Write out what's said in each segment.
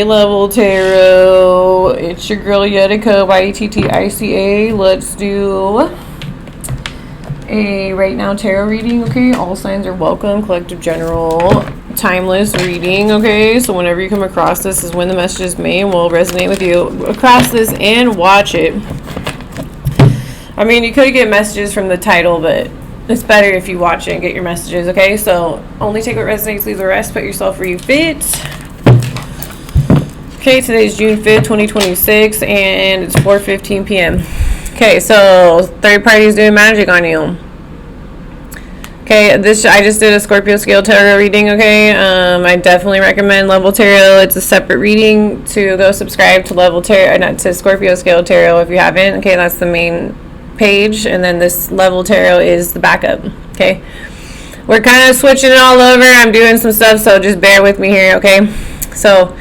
Level Tarot. It's your girl Yetica, YETTICA. Let's do a right now tarot reading. Okay, all signs are welcome. Collective general timeless reading. Okay, so whenever you come across this is when the messages may and will resonate with you. Across this and watch it. I mean, you could get messages from the title, but it's better if you watch it and get your messages. Okay, so only take what resonates, leave the rest. Put yourself where you fit. Okay, today's June 5th, 2026, and it's 4:15 p.m. Okay, so third party is doing magic on you. Okay, I just did a Scorpio scale tarot reading. Okay, I definitely recommend Level Tarot. It's a separate reading. To go subscribe to Level Tarot, not to Scorpio scale tarot if you haven't. Okay, that's the main page, and then this Level Tarot is the backup. Okay, we're kind of switching it all over. I'm doing some stuff, so just bear with me here. Okay, so.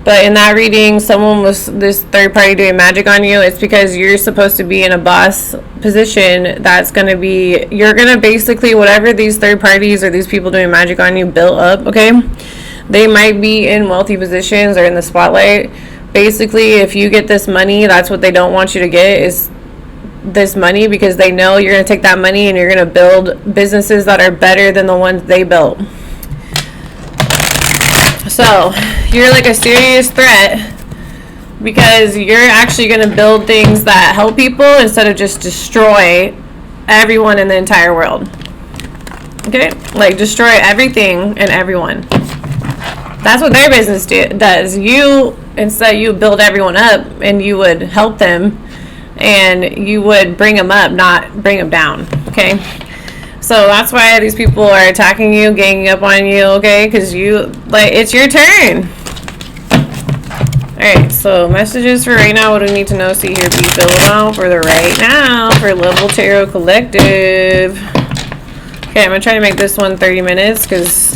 But in that reading, someone was this third party doing magic on you. It's because you're supposed to be in a boss position. That's going to be, you're going to basically, whatever these third parties or these people doing magic on you build up, okay? They might be in wealthy positions or in the spotlight. Basically, if you get this money, that's what they don't want you to get, is this money, because they know you're going to take that money and you're going to build businesses that are better than the ones they built. So you're like a serious threat because you're actually going to build things that help people instead of just destroy everyone in the entire world. Okay, like destroy everything and everyone. That's what their business does. You, instead, you build everyone up and you would help them and you would bring them up, not bring them down. Okay, so that's why these people are attacking you, ganging up on you, okay? Because you, like, it's your turn. Alright, so messages for right now. What do we need to know? See here, be filled out for the right now for Level Tarot Collective. Okay, I'm going to try to make this one 30 minutes because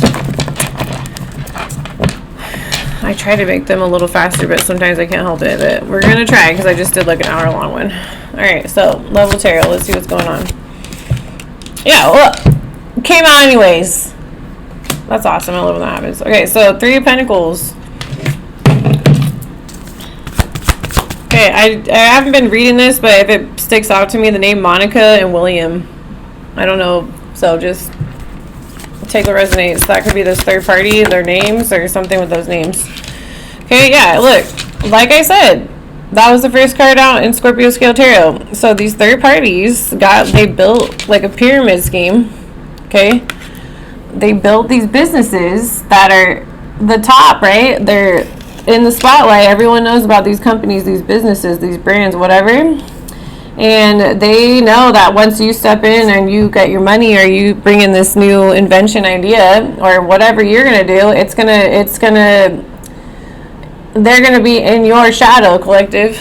I try to make them a little faster, but sometimes I can't help it. But we're going to try because I just did like an hour-long one. Alright, so Level Tarot. Let's see what's going on. Yeah, well, came out anyways. That's awesome. I love when that happens. Okay, so Three of Pentacles. Okay, I haven't been reading this, but if it sticks out to me, the name Monica and William. I don't know, so just take what resonates. That could be this third party, their names, or something with those names. Okay, yeah, look, like I said, that was the first card out in Scorpio Scale Tarot. So these third parties they built like a pyramid scheme. Okay, they built these businesses that are the top, right? They're in the spotlight. Everyone knows about these companies, these businesses, these brands, whatever. And they know that once you step in and you get your money or you bring in this new invention idea or whatever you're gonna do, they're gonna be in your shadow, collective.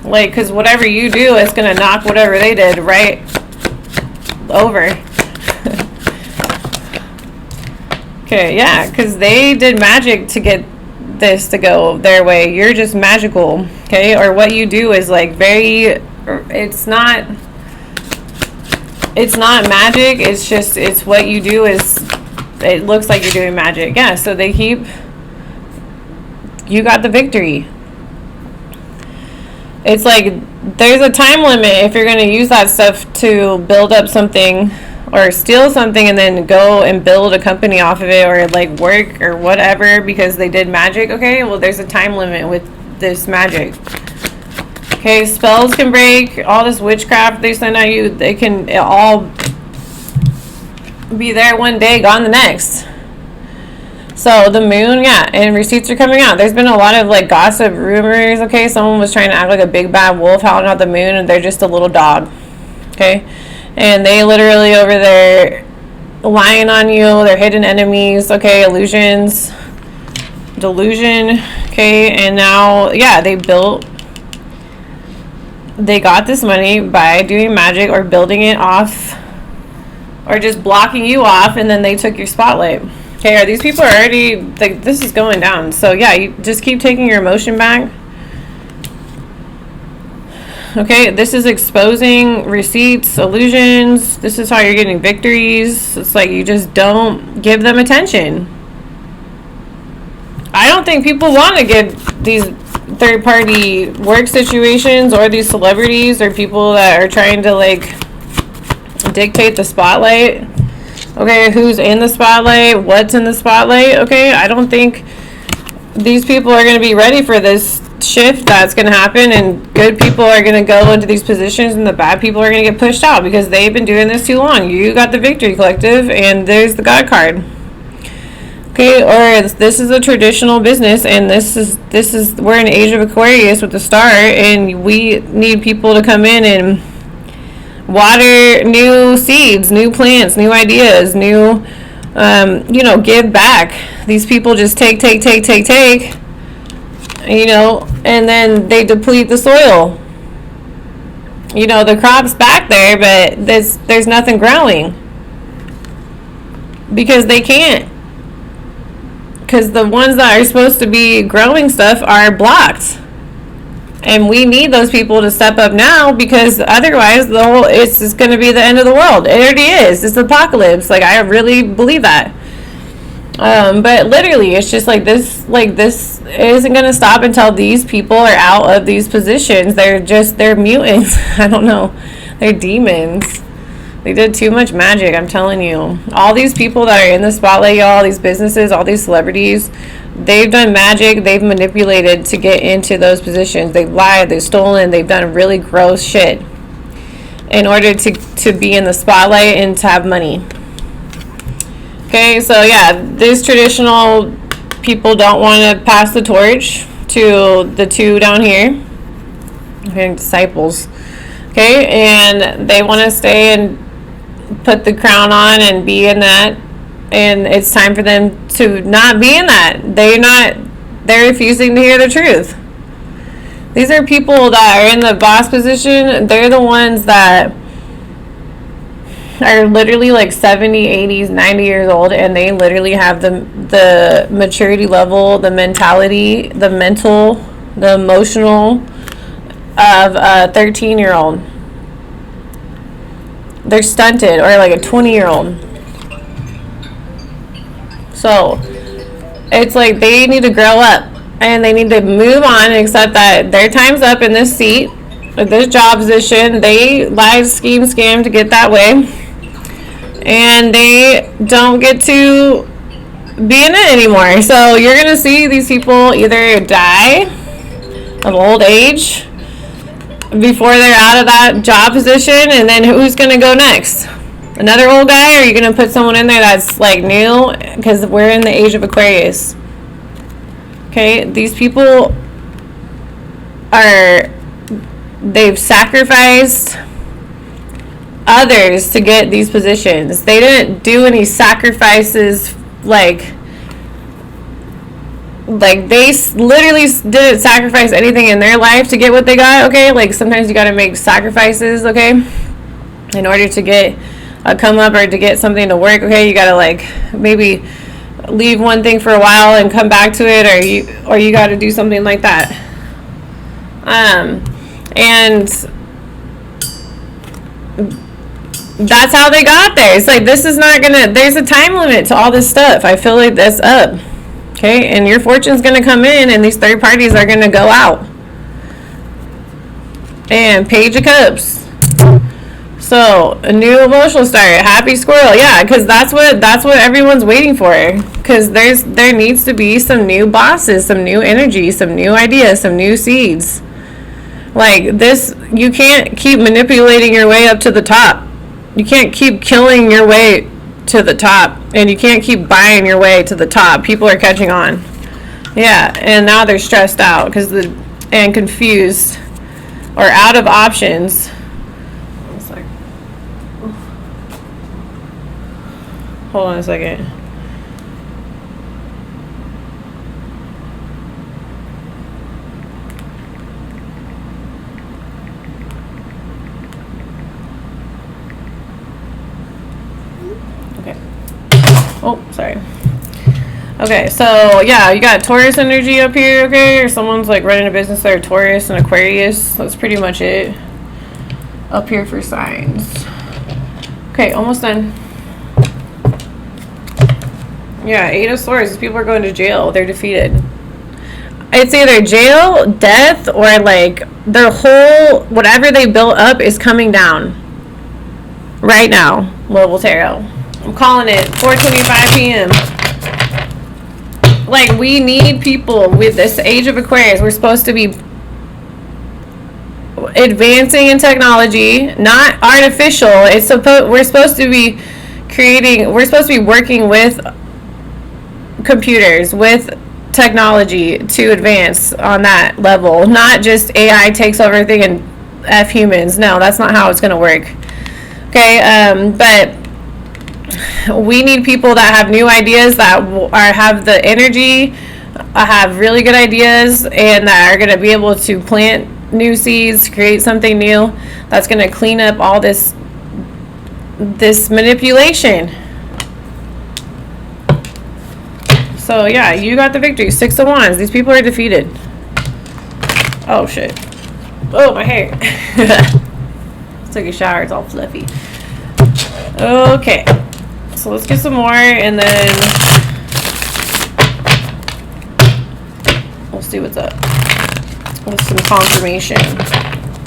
Like, because whatever you do is gonna knock whatever they did right over. Okay, yeah, because they did magic to get this to go their way. You're just magical, okay? Or what you do is like it's not magic. It's just, it's what you do is, it looks like you're doing magic. Yeah, so you got the victory. It's like there's a time limit if you're going to use that stuff to build up something or steal something and then go and build a company off of it or like work or whatever because they did magic. Okay, well, there's a time limit with this magic. Okay, spells can break. All this witchcraft they send at you, they can all be there one day, gone the next. So the moon, yeah, and receipts are coming out. There's been a lot of like gossip rumors. Okay, someone was trying to act like a big bad wolf howling at the moon and they're just a little dog. Okay, and they literally over there lying on you. They're hidden enemies. Okay, illusions, delusion. Okay, and now, yeah, they got this money by doing magic or building it off or just blocking you off, and then they took your spotlight. Okay, are these people already, like, this is going down. So yeah, you just keep taking your emotion back. Okay, this is exposing receipts, illusions. This is how you're getting victories. It's like you just don't give them attention. don't think people want to get these third-party work situations, or these celebrities, or people that are trying to like dictate the spotlight. Okay, who's in the spotlight, what's in the spotlight. Okay, I don't think these people are going to be ready for this shift that's going to happen, and good people are going to go into these positions and the bad people are going to get pushed out because they've been doing this too long. You got the Victory Collective and there's the God card. Okay, or this is a traditional business, and this is we're in Age of Aquarius with the star, and we need people to come in and water new seeds, new plants, new ideas, new give back. These people just take, and then they deplete the soil. The crop's back there, but there's nothing growing because they can't. Because the ones that are supposed to be growing stuff are blocked. And we need those people to step up now, because otherwise it's just going to be the end of the world. It already is. It's the apocalypse. Like, I really believe that. But literally, it's just like this isn't going to stop until these people are out of these positions. They're mutants. I don't know. They're demons. They did too much magic, I'm telling you. All these people that are in the spotlight, y'all, these businesses, all these celebrities, they've done magic, they've manipulated to get into those positions. They've lied, they've stolen, they've done really gross shit in order to be in the spotlight and to have money. Okay, so yeah, these traditional people don't want to pass the torch to the two down here. Okay, disciples. Okay, and they want to stay and put the crown on and be in that, and it's time for them to not be in that. They're refusing to hear the truth. These are people that are in the boss position. They're the ones that are literally like 70, 80s, 90 years old, and they literally have the maturity level, the mentality, the mental, the emotional of a 13-year-old. They're stunted, or like a 20-year-old. So it's like they need to grow up, and they need to move on and accept that their time's up in this seat, this job position. They lied, scheme, scam to get that way, and they don't get to be in it anymore. So you're gonna see these people either die of old age before they're out of that job position, and then who's gonna go next? Another old guy, or are you gonna put someone in there that's like new? Because we're in the Age of Aquarius. Okay, these people they've sacrificed others to get these positions. They didn't do any sacrifices, like they literally didn't sacrifice anything in their life to get what they got. Okay, like sometimes you got to make sacrifices, okay, in order to get a come up or to get something to work. Okay, you got to like maybe leave one thing for a while and come back to it, or you got to do something like that. And that's how they got there. It's like, this is not gonna, there's a time limit to all this stuff. I feel like that's up. Okay, and your fortune's gonna come in, and these third parties are gonna go out. And Page of Cups. So a new emotional start, happy squirrel. Yeah, because that's what everyone's waiting for. Because there needs to be some new bosses, some new energy, some new ideas, some new seeds. Like this, you can't keep manipulating your way up to the top. You can't keep killing your way to the top, and you can't keep buying your way to the top. People are catching on. Yeah, and now they're stressed out and confused or out of options. Hold on a second. Okay. Oh, sorry. Okay, so yeah, you got Taurus energy up here, okay? Or someone's like running a business there, Taurus and Aquarius. That's pretty much it up here for signs. Okay, almost done. Yeah, 8 of Swords. These people are going to jail. They're defeated. It's either jail, death, or like their whole whatever they built up is coming down right now. Global Tarot. I'm calling it 4:25 p.m. Like, we need people with this age of Aquarius. We're supposed to be advancing in technology, not artificial. We're supposed to be working with computers, with technology to advance on that level, not just AI takes over everything and F humans. No, that's not how it's going to work. Okay, but we need people that have new ideas, that have the energy, have really good ideas, and that are going to be able to plant new seeds, create something new that's going to clean up all this manipulation. So yeah, you got the victory. 6 of Wands. These people are defeated. Oh shit. Oh, my hair. Took a shower. It's all fluffy. Okay. So let's get some more, and then we'll see what's up with some confirmation.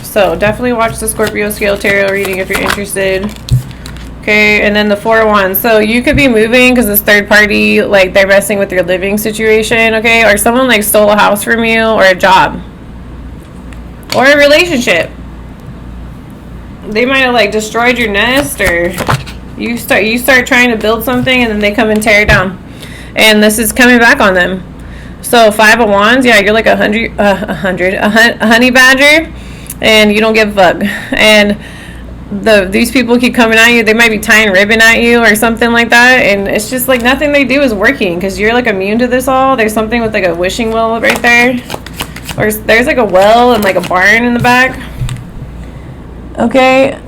So definitely watch the Scorpio Scale Tarot reading if you're interested. Okay, and then the 4 of Wands. So you could be moving because this third party, like, they're messing with your living situation, okay? Or someone, like, stole a house from you, or a job, or a relationship. They might have, like, destroyed your nest, or you start trying to build something, and then they come and tear it down. And this is coming back on them. So 5 of Wands, yeah, you're like a honey badger, and you don't give a fuck. And these people keep coming at you. They might be tying ribbon at you or something like that, and it's just like nothing they do is working because you're like immune to this all. There's something with like a wishing well right there, or there's like a well and like a barn in the back. Okay,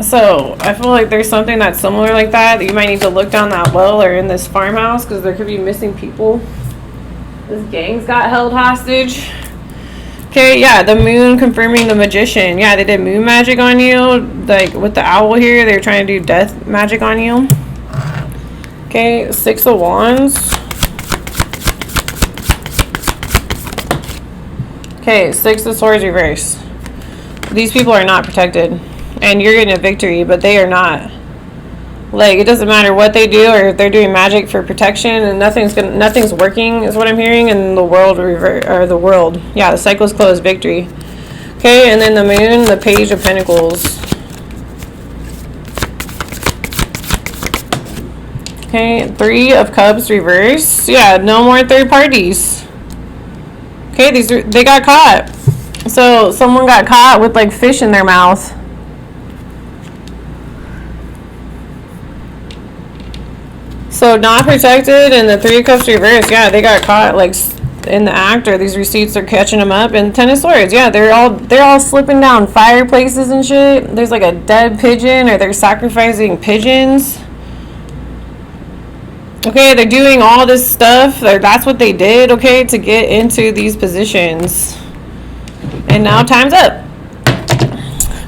so I feel like there's something that's similar like that you might need to look down that well or in this farmhouse, because there could be missing people. This gang's got held hostage. Okay, yeah, the moon confirming the magician. Yeah, they did moon magic on you. Like, with the owl here, they're trying to do death magic on you. Okay, 6 of Wands. Okay, 6 of Swords reverse. These people are not protected. And you're getting a victory, but they are not. Like, it doesn't matter what they do, or if they're doing magic for protection, and nothing's working, is what I'm hearing. And the world yeah, the cycle is closed. Victory. Okay, and then the moon, the Page of Pentacles. Okay, 3 of Cups reverse. Yeah, no more third parties. Okay, they got caught. So someone got caught with like fish in their mouth. So not protected, and the 3 of Cups reverse. Yeah, they got caught like in the act, or these receipts are catching them up. And 10 of Swords. Yeah, they're all slipping down fireplaces and shit. There's like a dead pigeon, or they're sacrificing pigeons. Okay, they're doing all this stuff. That's what they did, okay, to get into these positions. And now time's up.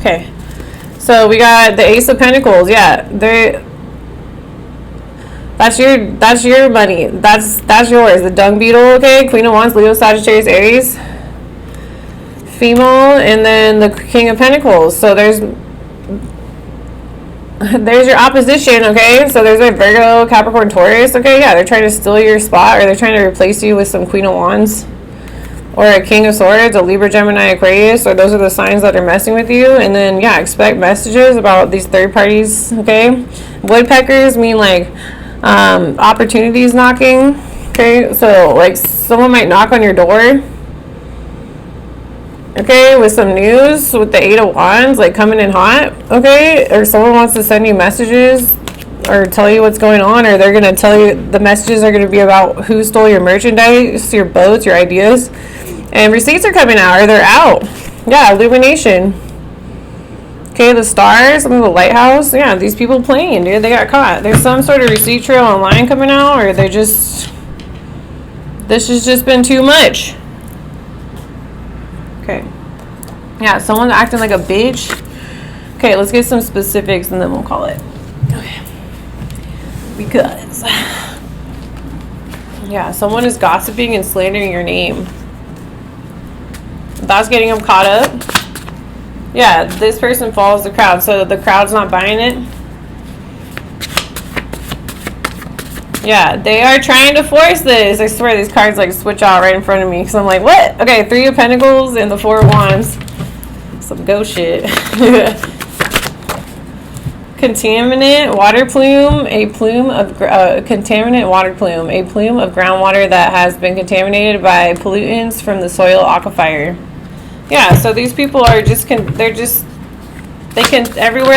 Okay, so we got the Ace of Pentacles. Yeah, that's your money. That's yours. The Dung Beetle, okay? Queen of Wands, Leo, Sagittarius, Aries. Female, and then the King of Pentacles. So there's your opposition, okay? So there's a Virgo, Capricorn, Taurus, okay? Yeah, they're trying to steal your spot, or they're trying to replace you with some Queen of Wands, or a King of Swords, a Libra, Gemini, Aquarius, or those are the signs that are messing with you. And then, yeah, expect messages about these third parties, okay? Woodpeckers mean like opportunities knocking, okay? So like someone might knock on your door, okay, with some news, with the 8 of Wands, like coming in hot, okay? Or someone wants to send you messages or tell you what's going on, or they're going to tell you, the messages are going to be about who stole your merchandise, your boats, your ideas. And receipts are coming out, or they're out. Yeah, illumination. Okay, the stars, some of the lighthouse. Yeah, these people playing, dude, they got caught. There's some sort of receipt trail online coming out, or they're just, this has just been too much. Okay. Yeah, someone's acting like a bitch. Okay, let's get some specifics and then we'll call it. Okay. Because Yeah, someone is gossiping and slandering your name. That's getting them caught up. Yeah, this person follows the crowd, so the crowd's not buying it. Yeah, they are trying to force this. I swear these cards like switch out right in front of me because I'm like, what? Okay, 3 of Pentacles and the 4 of Wands. Some ghost shit. Contaminant water plume, a plume of contaminant water plume, a plume of groundwater that has been contaminated by pollutants from the soil aquifer. Yeah, so these people are just everywhere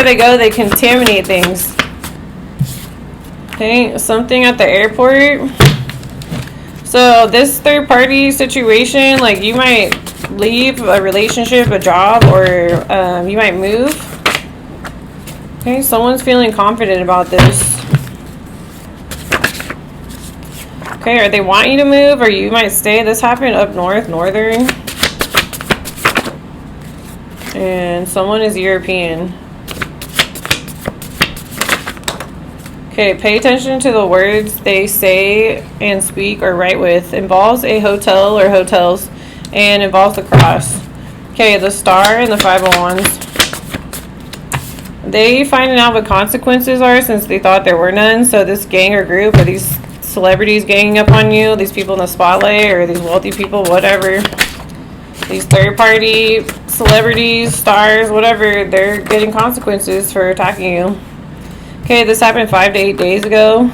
they go they contaminate things. Okay, something at the airport. So this third party situation, like you might leave a relationship, a job, or you might move. Okay, someone's feeling confident about this. Okay, or they want you to move, or you might stay. This happened up north, northern. And someone is European. Okay, pay attention to the words they say and speak or write with. Involves a hotel or hotels and involves the cross. Okay, the star and the 5 of Wands. They finding out what consequences are since they thought there were none. So this gang or group or these celebrities ganging up on you, these people in the spotlight or these wealthy people, whatever. These third party celebrities, stars, whatever, they're getting consequences for attacking you. Okay, this happened 5 to 8 days ago.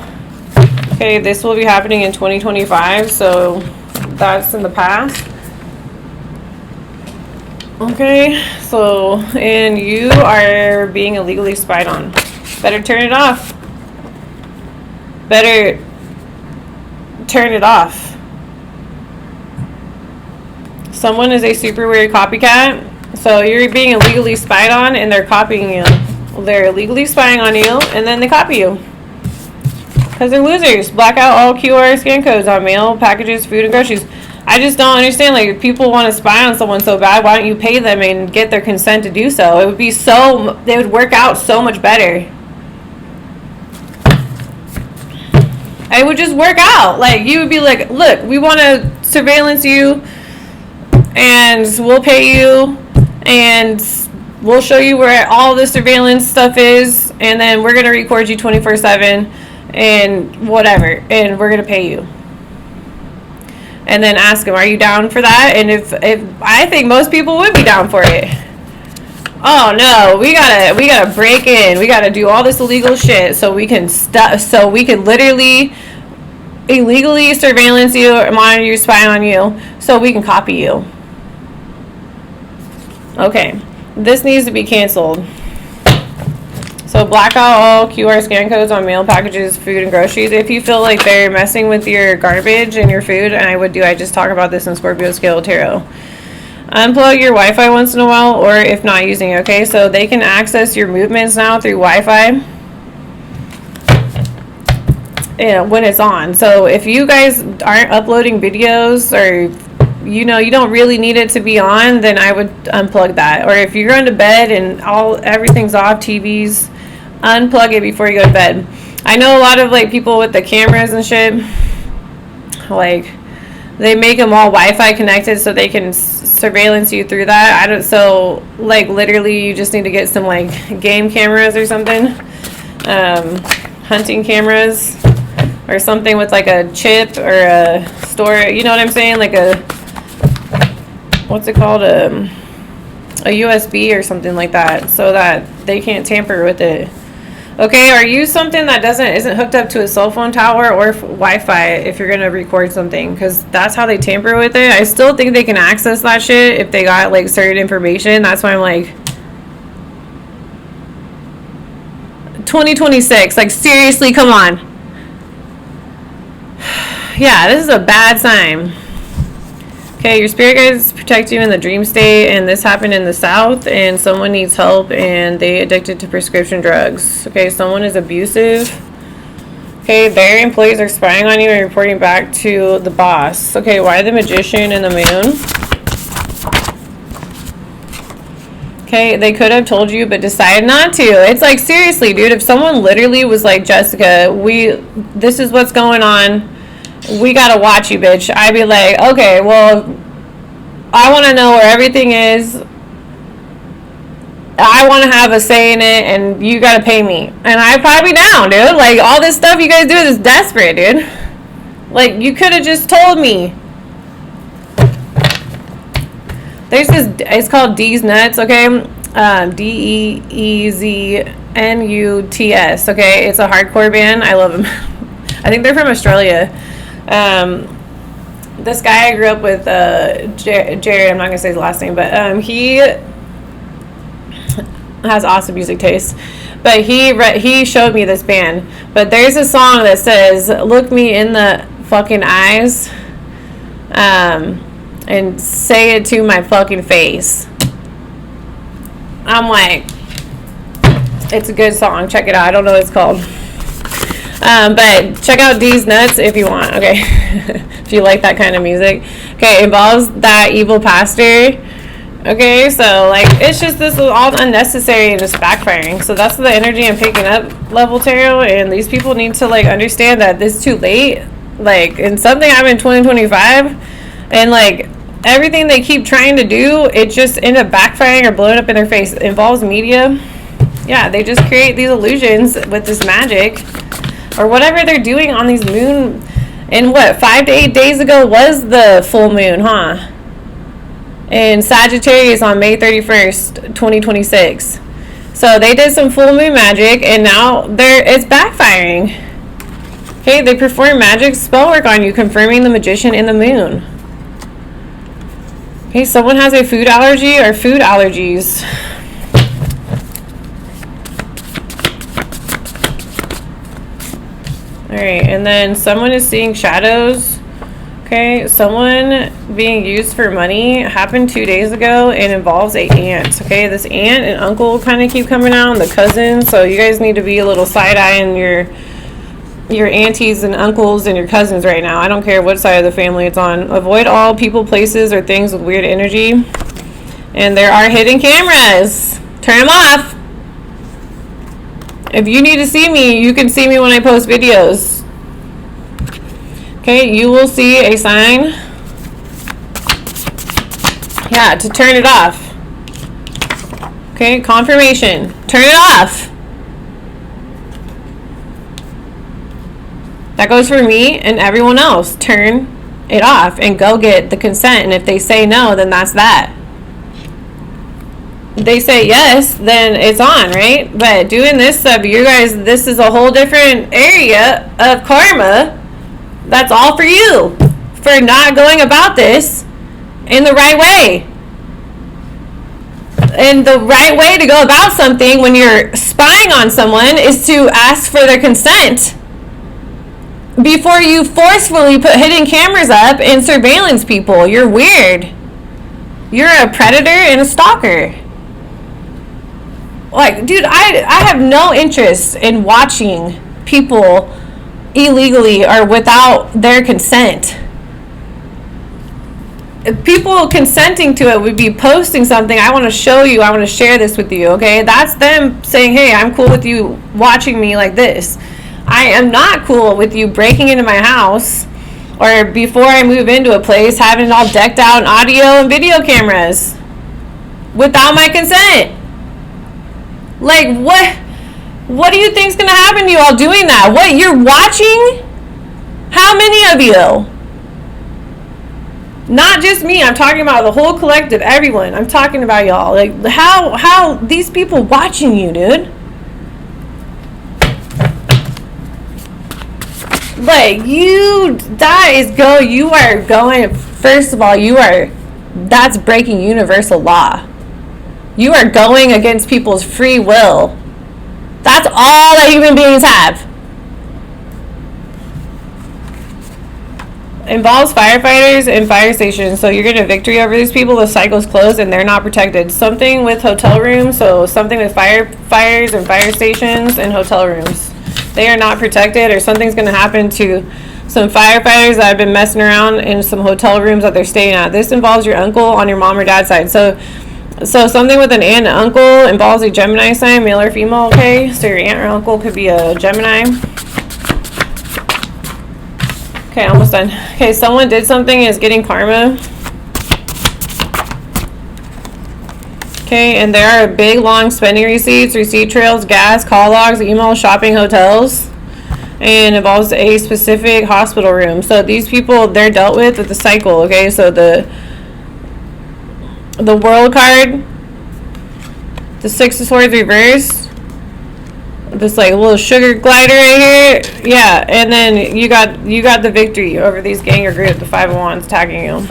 Okay, this will be happening in 2025, so that's in the past. Okay, so, and you are being illegally spied on. Better turn it off. Better turn it off. Someone is a super weird copycat. So you're being illegally spied on and they're copying you. They're illegally spying on you and then they copy you. Because they're losers. Black out all QR scan codes on mail, packages, food, and groceries. I just don't understand. Like, if people want to spy on someone so bad, why don't you pay them and get their consent to do so? It would be so, they would work out so much better. It would just work out. Like, you would be like, look, we want to surveillance you and we'll pay you and we'll show you where all the surveillance stuff is, and then we're going to record you 24/7 and whatever, and we're going to pay you. And then ask them, are you down for that? And if I think most people would be down for it. Oh no, we gotta break in. We gotta do all this illegal shit so we can literally illegally surveillance you, monitor you, spy on you, so we can copy you. Okay, this needs to be canceled. So black out all QR scan codes on mail packages, food, and groceries. If you feel like they're messing with your garbage and your food, and I just talk about this in Scorpio Scale Tarot. Unplug your Wi-Fi once in a while, or if not using it, okay? So they can access your movements now through Wi-Fi. Yeah, when it's on. So if you guys aren't uploading videos, or you don't really need it to be on, then I would unplug that. Or if you're going to bed and everything's off, TVs, unplug it before you go to bed. I know a lot of like people with the cameras and shit, like they make them all Wi-Fi connected so they can surveillance you through that. So like literally you just need to get some like game cameras or something, hunting cameras or something with like a chip or a store, you know what I'm saying, like a, what's it called, a USB or something like that, so that they can't tamper with it. Okay, or use something that isn't hooked up to a cell phone tower or Wi-Fi if you're gonna record something, because that's how they tamper with it. I still think they can access that shit if they got like certain information. That's why I'm like, 2026, like seriously, come on. Yeah, this is a bad sign. Okay, your spirit guides protect you in the dream state, and this happened in the south, and someone needs help, and they addicted to prescription drugs. Okay, someone is abusive. Okay, their employees are spying on you and reporting back to the boss. Okay, why the Magician and the Moon? Okay, they could have told you, but decided not to. It's like, seriously, dude, if someone literally was like, Jessica, this is what's going on. we gotta watch you, bitch. I'd be like, okay, well, I want to know where everything is. I want to have a say in it, and you gotta pay me. And I'd probably be down, dude. Like, all this stuff you guys do is desperate, dude. Like, you could have just told me. There's this, it's called D's Nuts, okay? DEEZNUTS, okay? It's a hardcore band. I love them. I think they're from Australia. This guy I grew up with, Jared, I'm not going to say his last name, but he has awesome music taste. But he showed me this band. But there's a song that says, look me in the fucking eyes, and say it to my fucking face. I'm like, it's a good song. Check it out. I don't know what it's called. But check out D's Nuts if you want, okay? If you like that kind of music. Okay, it involves that evil pastor. Okay, so, like, it's just, this is all unnecessary and just backfiring. So that's the energy I'm picking up, level tarot. And these people need to, like, understand that this is too late. Like, and something happened in 2025. And, like, everything they keep trying to do, it just end up backfiring or blowing up in their face. It involves media. Yeah, they just create these illusions with this magic. Or whatever they're doing on these moon. And what, 5 to 8 days ago was the full moon, huh? In Sagittarius on May 31st, 2026. So they did some full moon magic, and now it's backfiring. Okay, they perform magic spell work on you, confirming the magician in the moon. Okay, someone has a food allergy or food allergies. Alright, and then someone is seeing shadows. Okay, someone being used for money happened 2 days ago and involves a aunt. Okay, this aunt and uncle kind of keep coming out, and the cousins. So you guys need to be a little side-eyeing your aunties and uncles and your cousins right now. I don't care what side of the family it's on. Avoid all people, places, or things with weird energy. And there are hidden cameras. Turn them off. If you need to see me, you can see me when I post videos. Okay, you will see a sign. Yeah, to turn it off. Okay, confirmation. Turn it off. That goes for me and everyone else. Turn it off and go get the consent. And if they say no, then that's that. They say yes, then it's on, right? But doing this stuff, you guys, this is a whole different area of karma. That's all for you for not going about this in the right way. And the right way to go about something when you're spying on someone is to ask for their consent before you forcefully put hidden cameras up and surveillance people. You're weird. You're a predator and a stalker. Like, dude, I have no interest in watching people illegally or without their consent. If people consenting to it would be posting something, I want to show you, I want to share this with you, okay? That's them saying, hey, I'm cool with you watching me like this. I am not cool with you breaking into my house or before I move into a place having it all decked out in audio and video cameras without my consent. Like, what do you think's gonna happen to you all doing that? What, you're watching? How many of you? Not just me, I'm talking about the whole collective, everyone. I'm talking about y'all. Like, how these people watching you, dude? Like, you are going, first of all, that's breaking universal law. You are going against people's free will. That's all that human beings have. Involves firefighters and fire stations. So you're getting a victory over these people. The cycle's closed and they're not protected. Something with hotel rooms. So something with fires and fire stations and hotel rooms. They are not protected, or something's going to happen to some firefighters that have been messing around in some hotel rooms that they're staying at. This involves your uncle on your mom or dad's side. So something with an aunt and uncle involves a Gemini sign, male or female, okay? So your aunt or uncle could be a Gemini. Okay, almost done. Okay, someone did something and is getting karma. Okay, and there are big, long spending receipts, receipt trails, gas, call logs, emails, shopping, hotels, and involves a specific hospital room. So these people, they're dealt with the cycle, okay? So the world card, the 6 of Swords reversed, this like little sugar glider right here, yeah, and then you got the victory over these ganger group, the 5 of Wands tagging you.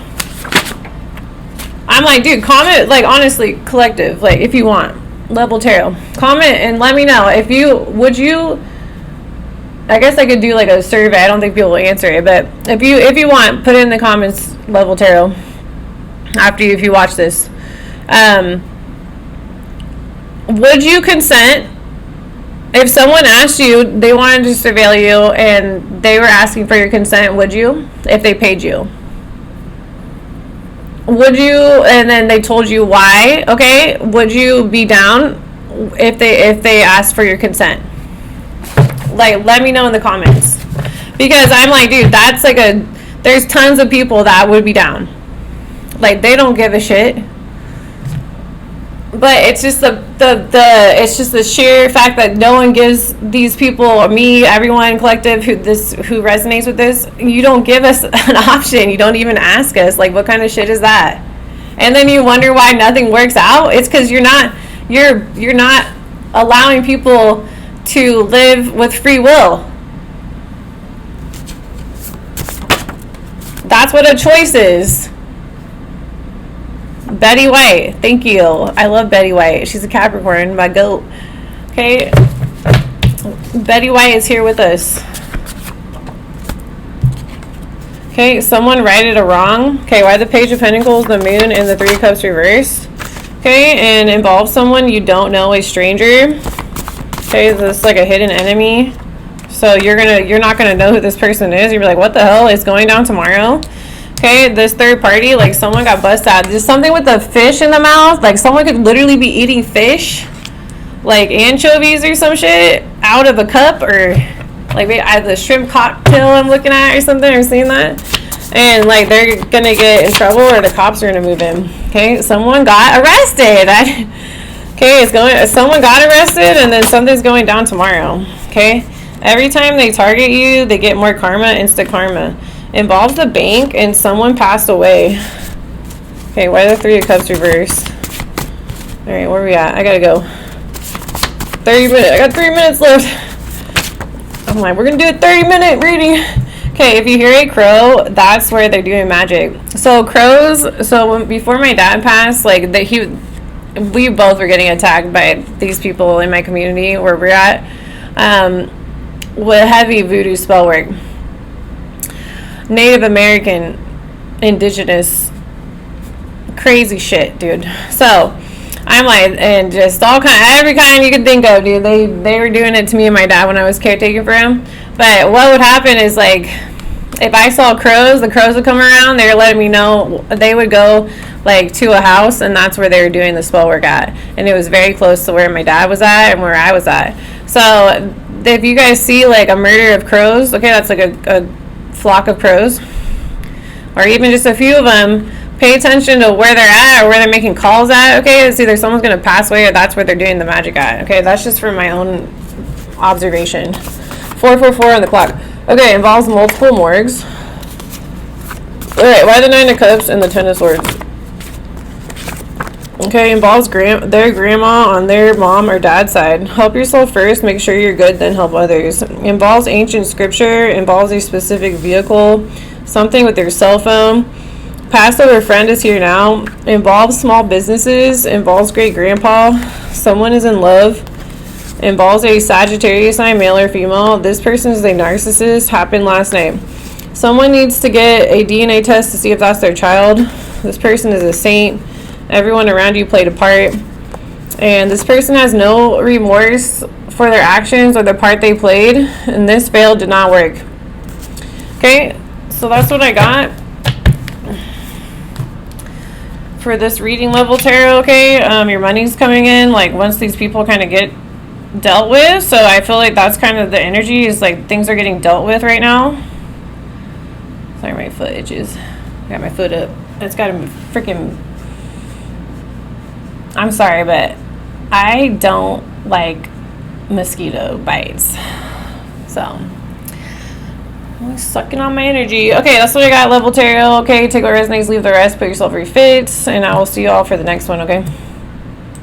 I'm like, dude, comment, like, honestly, collective, like, if you want, level tarot, comment and let me know if you I guess I could do like a survey. I don't think people will answer it, but if you want, put it in the comments, level tarot, if you watch this. Would you consent if someone asked you, they wanted to surveil you and they were asking for your consent? Would you, if they paid you? Would you, and then they told you why, okay, would you be down if they asked for your consent? Like, let me know in the comments, because I'm like, dude, that's like there's tons of people that would be down, like, they don't give a shit, but it's just it's just the sheer fact that no one gives these people, me, everyone, collective, who resonates with this, you don't give us an option, you don't even ask us, like, what kind of shit is that? And then you wonder why nothing works out. It's because you're not allowing people to live with free will. That's what a choice is. Betty White, thank you. I love Betty White. She's a Capricorn, my goat. Okay, Betty White is here with us. Okay, someone righted a wrong. Okay, why the Page of Pentacles, the Moon, and the 3 of Cups reversed? Okay, and involves someone you don't know, a stranger. Okay, this is like a hidden enemy. So you're not gonna know who this person is. You're like, what the hell is going down tomorrow? Okay, this third party, like, someone got busted out. There's something with the fish in the mouth. Like, someone could literally be eating fish, like anchovies or some shit, out of a cup, or like the shrimp cocktail I'm looking at or something. I've seen that. And like, they're gonna get in trouble, or the cops are gonna move in. Okay, someone got arrested. Okay, someone got arrested, and then something's going down tomorrow. Okay, every time they target you, they get more karma, instant karma. Involves the bank, and someone passed away. Okay, why are the 3 of Cups reversed? All right, where are we at? I gotta go. 30 minutes. I got 3 minutes left. I'm like, we're gonna do a 30-minute reading. Okay, if you hear a crow, that's where they're doing magic. So crows. So before my dad passed, like we both were getting attacked by these people in my community where we're at, with heavy voodoo spell work. Native American, indigenous, crazy shit, dude. So I'm like, and just every kind you could think of, dude. They were doing it to me and my dad when I was caretaking for him. But what would happen is, like, if I saw crows, the crows would come around. They were letting me know. They would go like to a house, and that's where they were doing the spell work at. And it was very close to where my dad was at and where I was at. So if you guys see like a murder of crows, okay, that's like a flock of crows, or even just a few of them, pay attention to where they're at or where they're making calls at. Okay, it's either someone's gonna pass away or that's where they're doing the magic at. Okay, that's just from my own observation. 444 on the clock. Okay, involves multiple morgues. Alright, why the 9 of Cups and the 10 of Swords? Okay, involves their grandma on their mom or dad's side. Help yourself first, make sure you're good, then help others. Involves ancient scripture, involves a specific vehicle, something with your cell phone. Passed over friend is here now. Involves small businesses, involves great grandpa. Someone is in love. Involves a Sagittarius sign, male or female. This person is a narcissist, happened last night. Someone needs to get a DNA test to see if that's their child. This person is a saint. Everyone around you played a part, and this person has no remorse for their actions or the part they played, and this failed, did not work. Okay, so that's what I got for this reading level tarot. Okay, your money's coming in like once these people kind of get dealt with, so I feel like that's kind of the energy, is like things are getting dealt with right now. my foot itches. I got my foot up. It's got a freaking... I'm sorry, but I don't like mosquito bites. So, I'm sucking on my energy. Okay, that's what I got, level tarot. Okay, take what resonates, leave the rest, put yourself where you fit, and I will see you all for the next one, okay?